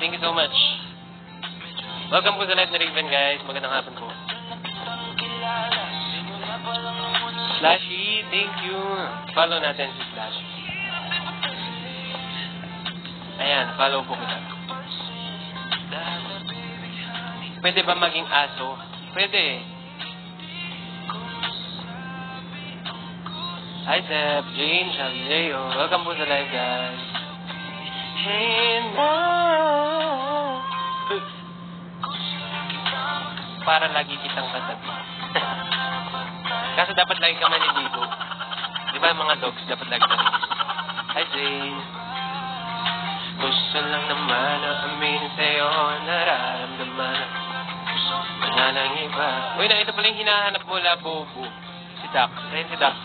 Thank you so much. Welcome po sa live na Raven, guys. Magandang hapon po. Slashy, thank you. Follow natin si Slashy. Ayan, follow po kita. Pwede ba maging aso? Pwede. Hi, Seb, Jane, Shamleo. Welcome po sa live, guys. Hey, now. Para lagi kitang katabi. Kaso dapat lagi ka maniligo. Di ba mga dogs dapat lagi maniligo? Hi, Jane. Gusto lang naman na aminin sa'yo, nararamdaman wala nang iba. Uy, na ito pala yung hinahanap mo, Labubu. Si Dax. Ayun si Dax.